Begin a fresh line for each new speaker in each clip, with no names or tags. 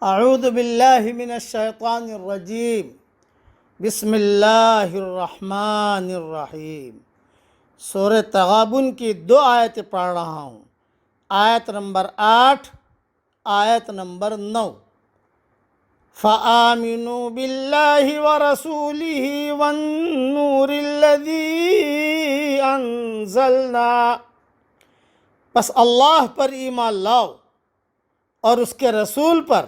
اعوذ باللہ من الشیطان الرجیم بسم اللہ الرحمن الرحیم۔ سورہ تغابن کی 2 آیتیں پڑھ رہا ہوں، آیت نمبر 8، آیت نمبر 9۔ فَآمِنُوا بِاللَّهِ وَرَسُولِهِ وَالنُّورِ الَّذِي أَنزَلْنَا، پس اللہ پر ایمان لاؤ اور اس کے رسول پر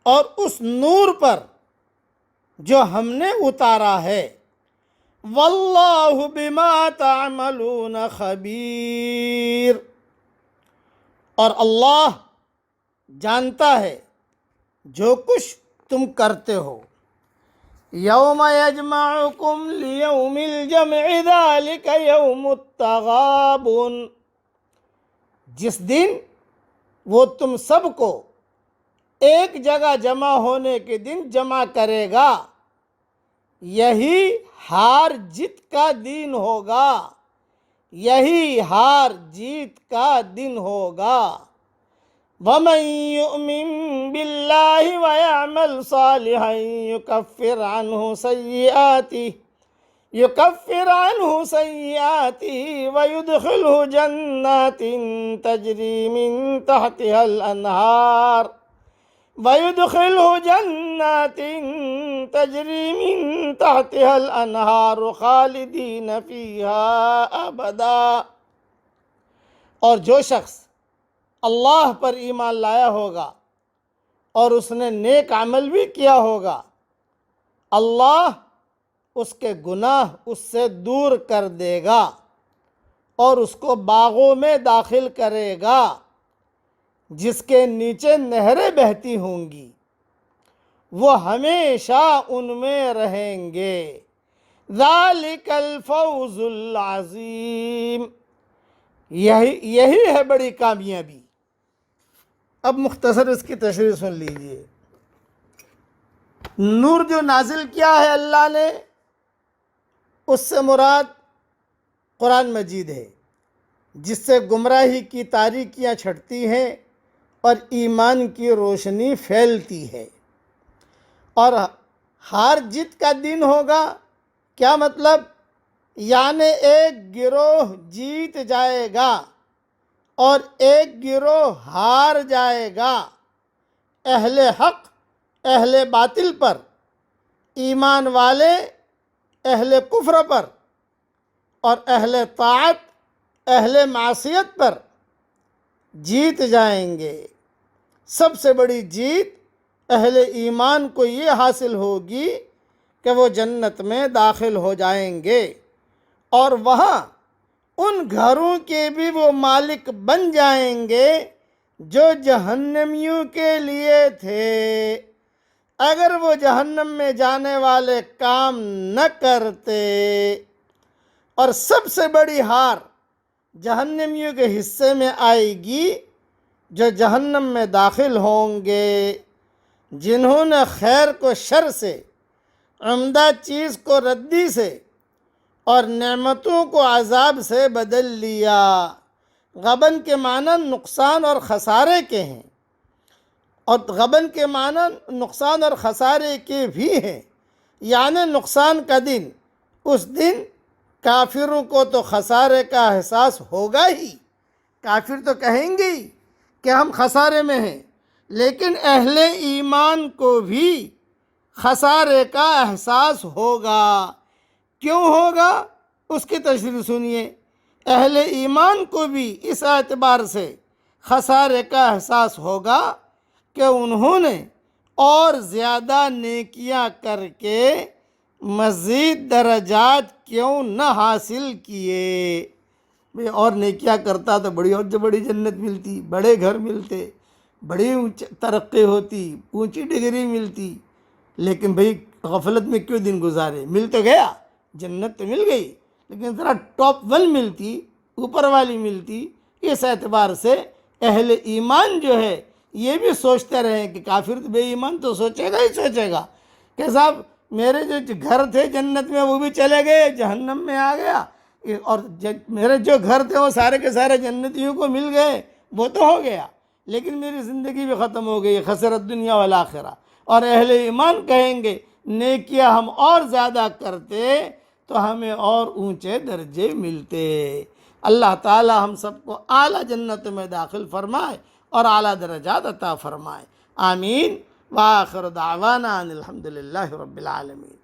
اور اس نور پر جو ہم نے اتارا ہے۔ واللہ بما تعملون خبیر، اور اللہ جانتا ہے جو کچھ تم کرتے ہو۔ یوم یجمعکم لیوم الجمع ذالک یوم التغابن، جس دن وہ تم سب کو ایک جگہ جمع ہونے کے دن جمع کرے گا، یہی ہار جیت کا دن ہوگا، یہی ہار جیت کا دن ہوگا۔ وَمَن يُؤْمِن بِاللَّهِ وَيَعْمَلْ صَالِحًا يُكَفِّرْ عَنْهُ سَيِّئَاتِهِ وَيُدْخِلْهُ جَنَّاتٍ تَجْرِي مِن تحتها الأنهار خالدین فیہا ابدا۔ اور جو شخص اللہ پر ایمان لایا ہوگا اور اس نے نیک عمل بھی کیا ہوگا، اللہ اس کے گناہ اس سے دور کر دے گا اور اس کو باغوں میں داخل کرے گا جس کے نیچے نہریں بہتی ہوں گی، وہ ہمیشہ ان میں رہیں گے۔ ذالک الفوز العظیم، یہی ہے بڑی کامیابی۔ اب مختصر اس کی تشریح سن لیجئے۔ نور جو نازل کیا ہے اللہ نے، اس سے مراد قرآن مجید ہے، جس سے گمراہی کی تاریکیاں چھٹتی ہیں اور ایمان کی روشنی پھیلتی ہے۔ اور ہار جیت کا دن ہوگا، کیا مطلب؟ یعنی ایک گروہ جیت جائے گا اور ایک گروہ ہار جائے گا۔ اہل حق اہل باطل پر، ایمان والے اہل کفر پر، اور اہل طاعت اہل معصیت پر جیت جائیں گے۔ سب سے بڑی جیت اہل ایمان کو یہ حاصل ہوگی کہ وہ جنت میں داخل ہو جائیں گے اور وہاں ان گھروں کے بھی وہ مالک بن جائیں گے جو جہنمیوں کے لیے تھے، اگر وہ جہنم میں جانے والے کام نہ کرتے۔ اور سب سے بڑی ہار جہنمیوں کے حصے میں آئے گی جو جہنم میں داخل ہوں گے، جنہوں نے خیر کو شر سے، عمدہ چیز کو ردی سے، اور نعمتوں کو عذاب سے بدل لیا۔ غبن کے معنی نقصان اور خسارے کے ہیں، اور غبن کے معنی نقصان اور خسارے کے بھی ہیں، یعنی نقصان کا دن۔ اس دن کافروں کو تو خسارے کا احساس ہوگا ہی، کافر تو کہیں گے ہی کہ ہم خسارے میں ہیں، لیکن اہل ایمان کو بھی خسارے کا احساس ہوگا۔ کیوں ہوگا؟ اس کی تشریح سنیے۔ اہل ایمان کو بھی اس اعتبار سے خسارے کا احساس ہوگا کہ انہوں نے اور زیادہ نیکیاں کر کے مزید درجات کیوں نہ حاصل کیے۔ بھئی اور نیکیاں کرتا تو بڑی اور بڑی جنت ملتی، بڑے گھر ملتے، بڑی ترقی ہوتی، اونچی ڈگری ملتی، لیکن بھئی غفلت میں کیوں دن گزارے؟ مل تو گیا، جنت تو مل گئی، لیکن ذرا ٹاپ 1 ملتی، اوپر والی ملتی۔ اس اعتبار سے اہل ایمان جو ہے یہ بھی سوچتے رہیں کہ کافر بے ایمان تو سوچے گا ہی سوچے گا کہ صاحب میرے جو گھر تھے جنت میں وہ بھی چلے گئے، جہنم میں آ گیا، اور میرے جو گھر تھے وہ سارے کے سارے جنتیوں کو مل گئے، وہ تو ہو گیا، لیکن میری زندگی بھی ختم ہو گئی، خسرت دنیا والآخرہ. اور اہل ایمان کہیں گے نیکیاں ہم اور زیادہ کرتے تو ہمیں اور اونچے درجے ملتے. اللہ تعالی ہم سب کو اعلیٰ جنت میں داخل فرمائے اور اعلیٰ درجات عطا فرمائے. آمین. وآخر دعوانا ان الحمد للہ رب العالمین.